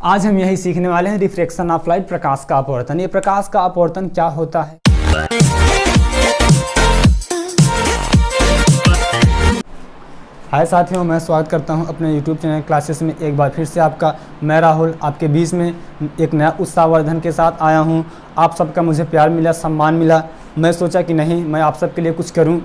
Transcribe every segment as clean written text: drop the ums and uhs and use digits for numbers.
आज हम यही सीखने वाले हैं रिफ्रैक्शन ऑफ लाइट, प्रकाश का अपवर्तन। ये प्रकाश का अपवर्तन क्या होता है? हाय साथियों, मैं स्वागत करता हूं अपने YouTube चैनल क्लासेस में। एक बार फिर से आपका मैं राहुल आपके बीच में एक नया उत्साहवर्धन के साथ आया हूं। आप सबका मुझे प्यार मिला, सम्मान मिला। मैं सोचा कि नहीं, मैं आप सबके लिए कुछ करूं।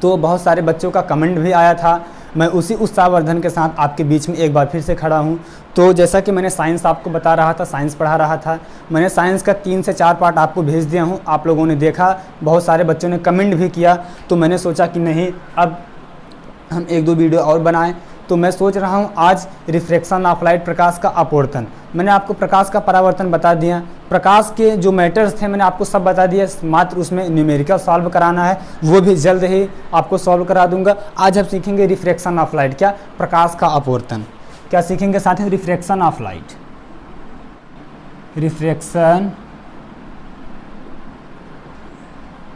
तो बहुत सारे बच्चों का कमेंट भी आया था। मैं उसी उत्साहवर्धन के साथ आपके बीच में एक बार फिर से खड़ा हूं। तो जैसा कि मैंने साइंस आपको बता रहा था, साइंस पढ़ा रहा था, मैंने साइंस का 3 से 4 पार्ट आपको भेज दिया हूं। आप लोगों ने देखा, बहुत सारे बच्चों ने कमेंट भी किया। तो मैंने सोचा कि नहीं, अब हम 1-2 वीडियो और बनाएं। तो मैं सोच रहा हूं आज रिफ्रैक्शन ऑफ लाइट, प्रकाश का अपवर्तन। मैंने आपको प्रकाश का परावर्तन बता दिया, प्रकाश के जो मैटर्स थे मैंने आपको सब बता दिया। मात्र उसमें न्यूमेरिकल सॉल्व कराना है, वो भी जल्द ही आपको सॉल्व करा दूंगा। आज हम सीखेंगे रिफ्रैक्शन ऑफ लाइट, क्या? प्रकाश का अपवर्तन। क्या सीखेंगे साथियों? Refraction of light, refraction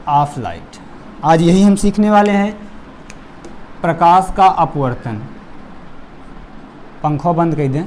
of light. आज यही हम सीखने वाले हैं, प्रकाश का अपवर्तन। पंखा बंद कर दें।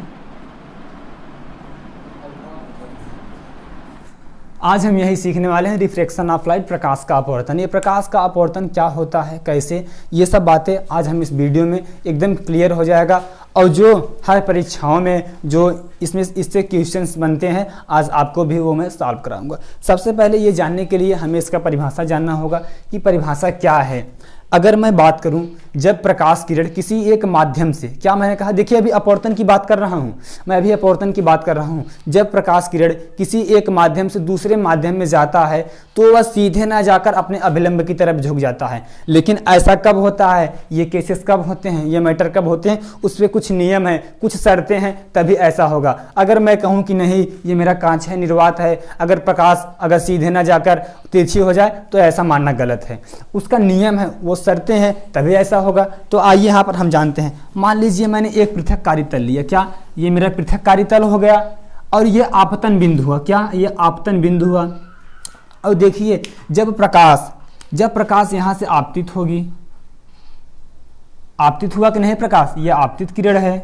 आज हम यही सीखने वाले हैं रिफ्रैक्शन ऑफ लाइट, प्रकाश का अपवर्तन। ये प्रकाश का अपवर्तन क्या होता है, कैसे, ये सब बातें आज हम इस वीडियो में एकदम क्लियर हो जाएगा। और जो हर परीक्षाओं में जो इससे क्वेश्चंस बनते हैं, आज आपको भी वो मैं सॉल्व कराऊंगा। सबसे पहले ये जानने के लिए हमें इसका परिभाषा जानना होगा कि परिभाषा क्या है। अगर मैं बात करूं, जब प्रकाश किरण किसी एक माध्यम से, क्या मैंने कहा, देखिए अभी अपवर्तन की बात कर रहा हूं मैं, अभी अपवर्तन की बात कर रहा हूं। जब प्रकाश किरण किसी एक माध्यम से दूसरे माध्यम में जाता है तो वह सीधे ना जाकर अपने अभिलंब की तरफ झुक जाता है। लेकिन ऐसा कब होता है, ये केसेस कब होते हैं, ये मैटर कब होते हैं, उस पर कुछ नियम है, कुछ शर्तें हैं, तभी ऐसा होगा। अगर मैं कहूँ कि नहीं, ये मेरा कांच है, निर्वात है, अगर प्रकाश अगर सीधे ना जाकर तिरछी हो जाए तो ऐसा मानना गलत है। उसका नियम है, वो शर्तें हैं, तभी ऐसा होगा। तो आइए यहाँ पर हम जानते हैं। मान लीजिए मैंने एक पृथककारी तल लिया, क्या ये मेरा पृथककारी तल हो गया, और ये आपतन बिंदु हुआ, क्या ये आपतन बिंदु हुआ। और देखिए जब प्रकाश यहाँ से आपतित होगी, आपतित हुआ कि नहीं प्रकाश, ये आपतित किरण है।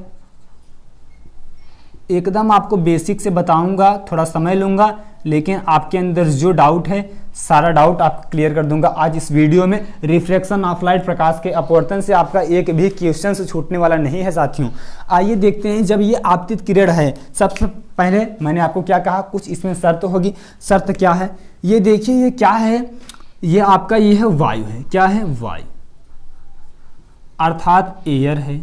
एकदम आपको बेसिक से बताऊंगा, थोड़ा समय लूंगा, लेकिन आपके अंदर जो डाउट है सारा डाउट आप क्लियर कर दूंगा आज इस वीडियो में। रिफ्रैक्शन ऑफ लाइट, प्रकाश के अपवर्तन से आपका एक भी क्वेश्चन से छूटने वाला नहीं है साथियों। आइए देखते हैं, जब ये आपतित किरण है, सबसे पहले मैंने आपको क्या कहा, कुछ इसमें शर्त होगी। शर्त क्या है, ये देखिए, ये क्या है, ये आपका ये है वायु है, क्या है, वायु, अर्थात एयर है।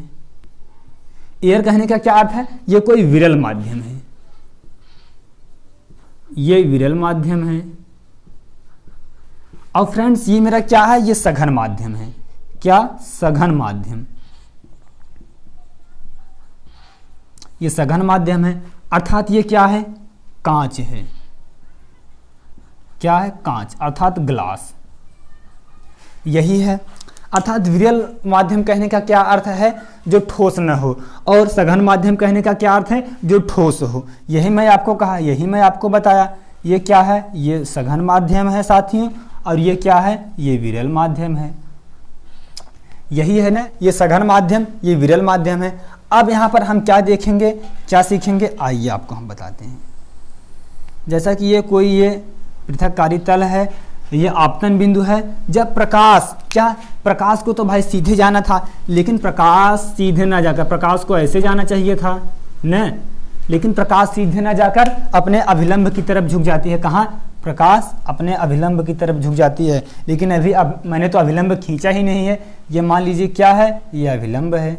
एयर कहने का क्या अर्थ है, ये कोई विरल माध्यम है, ये विरल माध्यम है। और फ्रेंड्स ये मेरा क्या है, ये सघन माध्यम है, क्या, सघन माध्यम, ये सघन माध्यम है। अर्थात ये क्या है, कांच है, क्या है, कांच, अर्थात ग्लास, यही है। अर्थात विरल माध्यम कहने का क्या अर्थ है, जो ठोस न हो, और सघन माध्यम कहने का क्या अर्थ है, जो ठोस हो। यही मैं आपको कहा, यही मैं आपको बताया। ये क्या है, ये सघन माध्यम है साथियों, और ये क्या है, ये विरल माध्यम है। यही है ना, ये सघन माध्यम, ये विरल माध्यम है। अब यहाँ पर हम क्या देखेंगे, क्या सीखेंगे, आइए आपको हम बताते हैं। जैसा कि ये कोई ये पृथककारी तल है, ये आपतन बिंदु है। जब प्रकाश, क्या, प्रकाश को तो भाई सीधे जाना था, लेकिन प्रकाश सीधे ना जाकर, प्रकाश को ऐसे जाना चाहिए था न, लेकिन प्रकाश सीधे ना जाकर अपने अभिलंब की तरफ झुक जाती है। कहाँ, प्रकाश अपने अभिलंब की तरफ झुक जाती है। लेकिन अभी मैंने तो अभिलंब खींचा ही नहीं है। ये मान लीजिए क्या है, ये अभिलंब है,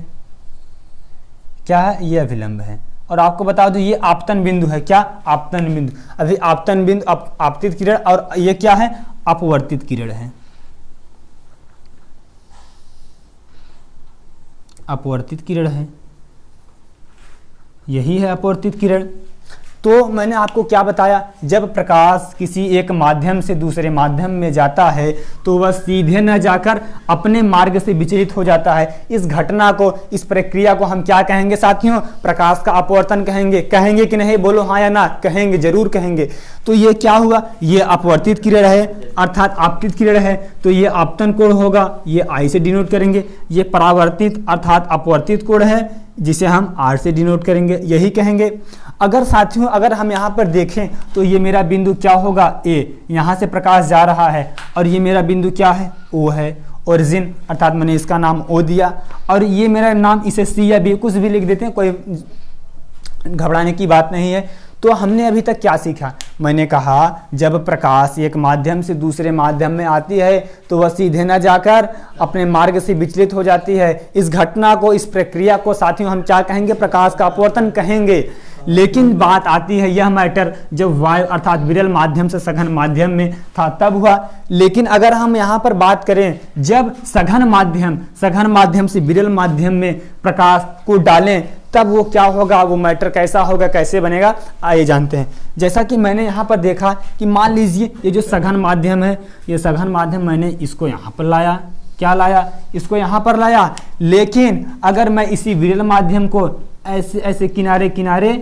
क्या है, ये अभिलंब है। और आपको बता दूं ये आपतन बिंदु है, क्या, आपतन बिंदु। अभी आपतन बिंदु, आपतित किरण, और ये क्या है, अपवर्तित किरण है, अपवर्तित किरण है, यही है अपवर्तित किरण। तो मैंने आपको क्या बताया, जब प्रकाश किसी एक माध्यम से दूसरे माध्यम में जाता है तो वह सीधे न जाकर अपने मार्ग से विचलित हो जाता है। इस घटना को, इस प्रक्रिया को हम क्या कहेंगे साथियों, प्रकाश का अपवर्तन कहेंगे। कहेंगे कि नहीं, बोलो हाँ या ना, कहेंगे, जरूर कहेंगे। तो ये क्या हुआ, ये अपवर्तित किरण है, अर्थात आपतित किरण है, तो ये आपतन कोण होगा, ये आई से डिनोट करेंगे। ये परावर्तित अर्थात अपवर्तित कोण है, जिसे हम R से डिनोट करेंगे, यही कहेंगे। अगर साथियों अगर हम यहाँ पर देखें तो ये मेरा बिंदु क्या होगा A, यहाँ से प्रकाश जा रहा है और ये मेरा बिंदु क्या है O है, ओरिजिन, अर्थात मैंने इसका नाम O दिया और ये मेरा नाम, इसे C या B कुछ भी लिख देते हैं, कोई घबराने की बात नहीं है। तो हमने अभी तक क्या सीखा? मैंने कहा जब प्रकाश एक माध्यम से दूसरे माध्यम में आती है तो वह सीधे न जाकर अपने मार्ग से विचलित हो जाती है। इस घटना को, इस प्रक्रिया को साथियों हम क्या कहेंगे? प्रकाश का अपवर्तन कहेंगे। लेकिन बात आती है, यह मैटर जब वायु अर्थात विरल माध्यम से सघन माध्यम में था तब हुआ। लेकिन अगर हम यहाँ पर बात करें जब सघन माध्यम से विरल माध्यम में प्रकाश को डालें तब वो क्या होगा, वो मैटर कैसा होगा, कैसे बनेगा, आइए जानते हैं। जैसा कि मैंने यहाँ पर देखा कि मान लीजिए ये जो सघन माध्यम है, ये सघन माध्यम मैंने इसको यहाँ पर लाया, क्या लाया? इसको यहाँ पर लाया। लेकिन अगर मैं इसी विरल माध्यम को ऐसे ऐसे किनारे किनारे,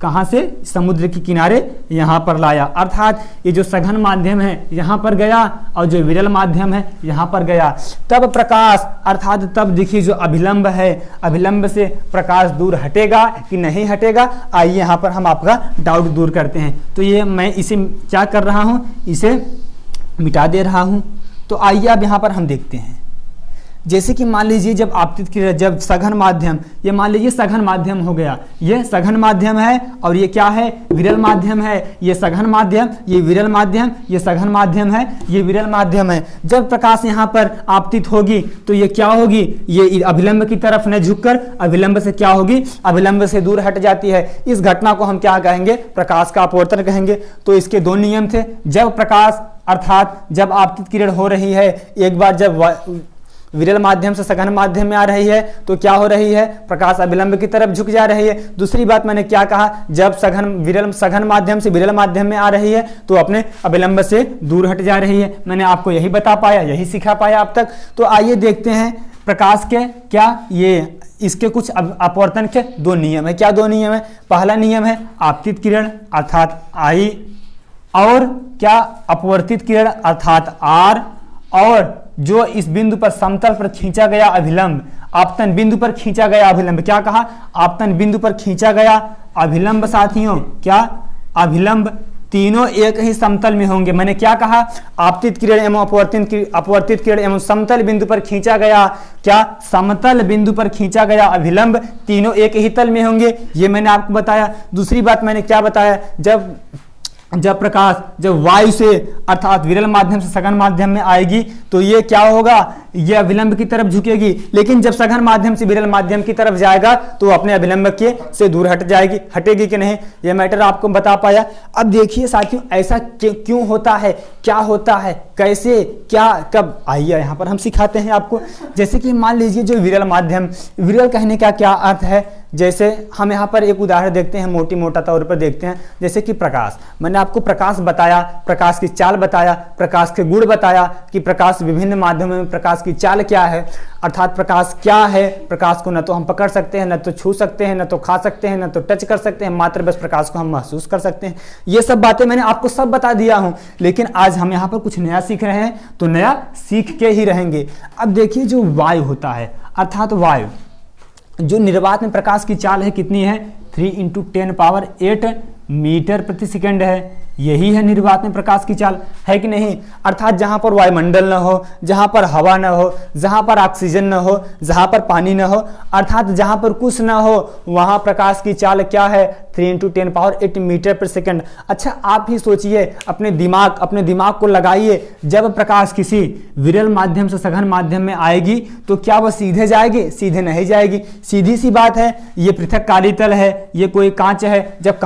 कहाँ से? समुद्र के किनारे यहाँ पर लाया, अर्थात ये जो सघन माध्यम है यहाँ पर गया और जो विरल माध्यम है यहाँ पर गया, तब प्रकाश अर्थात तब देखिए जो अभिलंब है, अभिलंब से प्रकाश दूर हटेगा कि नहीं हटेगा? आइए यहाँ पर हम आपका डाउट दूर करते हैं। तो ये मैं इसे क्या कर रहा हूँ, इसे मिटा दे रहा हूँ। तो आइए अब यहाँ पर हम देखते हैं। जैसे कि मान लीजिए जब आपतित किरण, जब सघन माध्यम, ये मान लीजिए सघन माध्यम हो गया, ये सघन माध्यम है और ये क्या है? विरल माध्यम है। ये सघन माध्यम, ये विरल माध्यम, ये सघन माध्यम है, ये विरल माध्यम है। जब प्रकाश यहाँ पर आपतित होगी तो ये क्या होगी? ये अभिलंब की तरफ न झुककर अभिलंब से क्या होगी? अभिलंब से दूर हट जाती है। इस घटना को हम क्या कहेंगे? प्रकाश का अपवर्तन कहेंगे। तो इसके दो नियम थे। जब प्रकाश अर्थात जब आपतित किरण हो रही है, एक बार जब विरल माध्यम से सघन माध्यम में आ रही है तो क्या हो रही है? प्रकाश अभिलंब की तरफ झुक जा रही है। दूसरी बात मैंने क्या कहा? जब सघन माध्यम से विरल माध्यम में आ रही है तो अपने अभिलंब से दूर हट जा रही है। मैंने आपको यही बता पाया, यही सिखा पाया अब तक। तो आइए देखते हैं प्रकाश के क्या ये इसके कुछ अपवर्तन के दो नियम है। क्या दो नियम है? पहला नियम है आपतित किरण अर्थात I, और क्या? अपवर्तित किरण अर्थात R, और जो इस बिंदु पर समतल पर खींचा गया अभिलंब, आपतन बिंदु पर खींचा गया अभिलंब। क्या कहा? आपतन बिंदु पर खींचा गया अभिलंब साथियों, क्या? अभिलंब तीनों एक ही समतल में होंगे। मैंने क्या कहा? आपतित किरण एवं अपवर्तित किरण एवं समतल बिंदु पर खींचा गया, क्या? समतल बिंदु पर खींचा गया अभिलंब तीनों एक ही तल में होंगे, ये मैंने आपको बताया। दूसरी बात मैंने क्या बताया? जब प्रकाश जब वायु से अर्थात विरल माध्यम से सघन माध्यम में आएगी तो ये क्या होगा? ये अभिलंब की तरफ झुकेगी। लेकिन जब सघन माध्यम से विरल माध्यम की तरफ जाएगा तो अपने अभिलंब के से दूर हट जाएगी, हटेगी कि नहीं, ये मैटर आपको बता पाया। अब देखिए साथियों ऐसा क्यों होता है, क्या होता है, कैसे, क्या, कब, आइए यहाँ पर हम सिखाते हैं आपको। जैसे कि मान लीजिए जो विरल माध्यम, विरल कहने का क्या अर्थ है? जैसे हम यहाँ पर एक उदाहरण देखते हैं, मोटा तौर पर देखते हैं। जैसे कि प्रकाश, मैंने आपको प्रकाश बताया, प्रकाश की चाल बताया, प्रकाश के गुण बताया कि प्रकाश विभिन्न माध्यमों में प्रकाश की चाल क्या है, अर्थात प्रकाश क्या है। प्रकाश को न तो हम पकड़ सकते हैं, न तो छू सकते हैं, न तो खा सकते हैं, न तो टच कर सकते हैं, मात्र बस प्रकाश को हम महसूस कर सकते हैं। ये सब बातें मैंने आपको सब बता दिया हूं। लेकिन आज हम यहाँ पर कुछ नया सीख रहे हैं तो नया सीख के ही रहेंगे। अब देखिए जो वायु होता है अर्थात वायु, जो निर्वात में प्रकाश की चाल है कितनी है? 3 × 10⁸ मीटर प्रति सेकंड है। यही है निर्वात में प्रकाश की चाल, है कि नहीं? अर्थात जहां पर वायुमंडल न हो, जहां पर हवा न हो, जहां पर ऑक्सीजन न हो, जहां पर पानी न हो, अर्थात जहां पर कुछ न हो, वहां प्रकाश की चाल क्या है? 3 × 10⁸ मीटर प्रति सेकंड। अच्छा आप ही सोचिए, अपने दिमाग को लगाइए, जब प्रकाश किसी विरल माध्यम से सघन माध्यम में आएगी तो क्या वह सीधे जाएगी? सीधे नहीं जाएगी। सीधी सी बात है, ये पृथक काली तल है, ये कोई कांच है, जब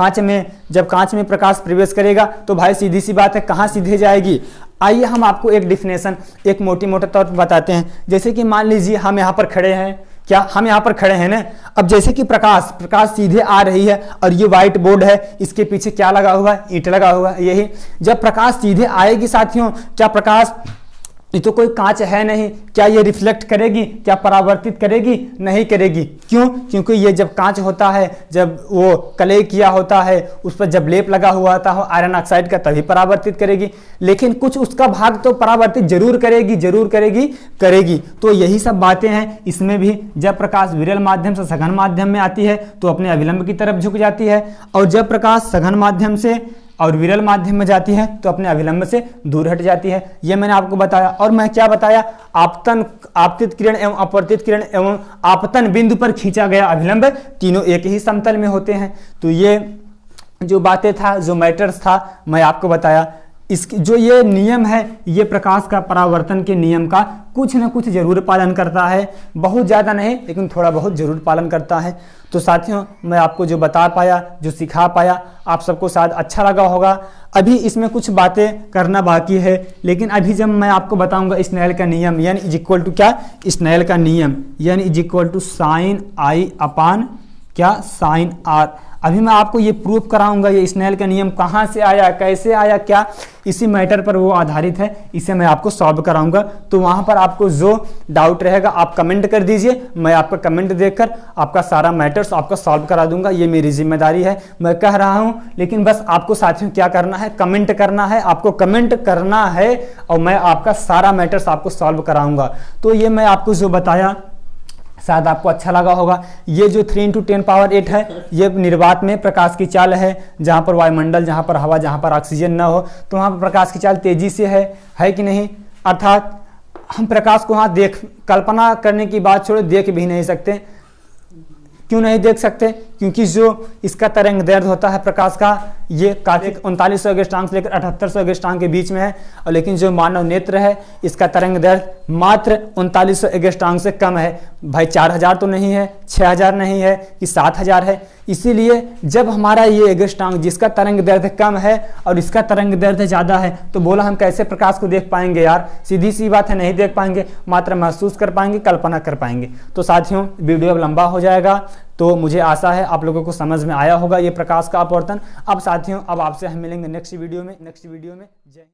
कांच में प्रकाश प्रवेश करेगा तो भाई सीधी सी बात है कहाँ सीधे जाएगी। आइए हम आपको एक डिफिनेशन एक मोटा तौर पर बताते हैं। जैसे कि मान लीजिए हम यहाँ पर खड़े हैं, क्या हम यहाँ पर खड़े हैं ना? अब जैसे कि प्रकाश सीधे आ रही है और ये व्हाइट बोर्ड है, इसके पीछे क्या लगा हुआ है? ईंट लगा हुआ है। यही जब प्रकाश सीधे आएगी साथियों, क्या प्रकाश ये तो कोई कांच है नहीं, क्या ये रिफ्लेक्ट करेगी, क्या परावर्तित करेगी? नहीं करेगी। क्यों? क्योंकि ये जब कांच होता है, जब वो कलई किया होता है, उस पर जब लेप लगा हुआ होता है आयरन ऑक्साइड का, तभी परावर्तित करेगी। लेकिन कुछ उसका भाग तो परावर्तित जरूर करेगी, जरूर करेगी, करेगी। तो यही सब बातें हैं इसमें भी। जब प्रकाश विरल माध्यम से सघन माध्यम में आती है तो अपने अभिलंब की तरफ झुक जाती है, और जब प्रकाश सघन माध्यम से और विरल माध्यम में जाती है तो अपने अभिलंब से दूर हट जाती है। ये मैंने आपको बताया। और मैं क्या बताया? आपतन, आपतित किरण एवं अपवर्तित किरण एवं आपतन बिंदु पर खींचा गया अभिलंब तीनों एक ही समतल में होते हैं। तो ये जो बातें था, जो मैटर्स था, मैं आपको बताया। इसकी जो ये नियम है, ये प्रकाश का परावर्तन के नियम का कुछ न कुछ जरूर पालन करता है, बहुत ज़्यादा नहीं लेकिन थोड़ा बहुत जरूर पालन करता है। तो साथियों, मैं आपको जो बता पाया, जो सिखा पाया, आप सबको शायद अच्छा लगा होगा। अभी इसमें कुछ बातें करना बाकी है, लेकिन अभी जब मैं आपको बताऊंगा स्नेल का नियम, यानी इज इक्वल टू क्या? स्नेल का नियम यानी is equal to sine i upon क्या? Sine r. अभी मैं आपको ये प्रूफ कराऊंगा ये स्नेल का नियम कहाँ से आया, कैसे आया, क्या, इसी मैटर पर वो आधारित है। इसे मैं आपको सॉल्व कराऊंगा। तो वहाँ पर आपको जो डाउट रहेगा आप कमेंट कर दीजिए, मैं आपका कमेंट देखकर आपका सारा मैटर्स आपका सॉल्व करा दूंगा। ये मेरी जिम्मेदारी है, मैं कह रहा हूँ। लेकिन बस आपको साथियों क्या करना है? कमेंट करना है, आपको कमेंट करना है और मैं आपका सारा मैटर्स आपको सॉल्व कराऊंगा। तो ये मैं आपको जो बताया शायद आपको अच्छा लगा होगा। ये जो 3 × 10⁸ है, ये निर्वात में प्रकाश की चाल है। जहाँ पर वायुमंडल, जहाँ पर हवा, जहाँ पर ऑक्सीजन न हो, तो वहाँ पर प्रकाश की चाल तेजी से है कि नहीं? अर्थात हम प्रकाश को वहाँ देख, कल्पना करने की बात छोड़ो, देख भी नहीं सकते। क्यों नहीं देख सकते? क्योंकि जो इसका तरंग दैर्ध्य होता है प्रकाश का, ये काफी 3900 अंगस्ट्रॉन्ग से लेकर 7800 अंगस्ट्रॉन्ग के बीच में है। और लेकिन जो मानव नेत्र है, इसका तरंग दैर्ध्य मात्र 3900 अंगस्ट्रॉन्ग से कम है। भाई 4000 तो नहीं है, 6000 नहीं है कि 7000 है। इसीलिए जब हमारा ये अंगस्ट्रॉन्ग, जिसका तरंग दैर्ध्य कम है और इसका तरंग दैर्ध्य ज़्यादा है, तो बोला हम कैसे प्रकाश को देख पाएंगे यार? सीधी सी बात है, नहीं देख पाएंगे, मात्र महसूस कर पाएंगे, कल्पना कर पाएंगे। तो साथियों, वीडियो अब लंबा हो जाएगा, तो मुझे आशा है आप लोगों को समझ में आया होगा ये प्रकाश का अपवर्तन। अब साथियों, अब आपसे हम मिलेंगे नेक्स्ट वीडियो में। जय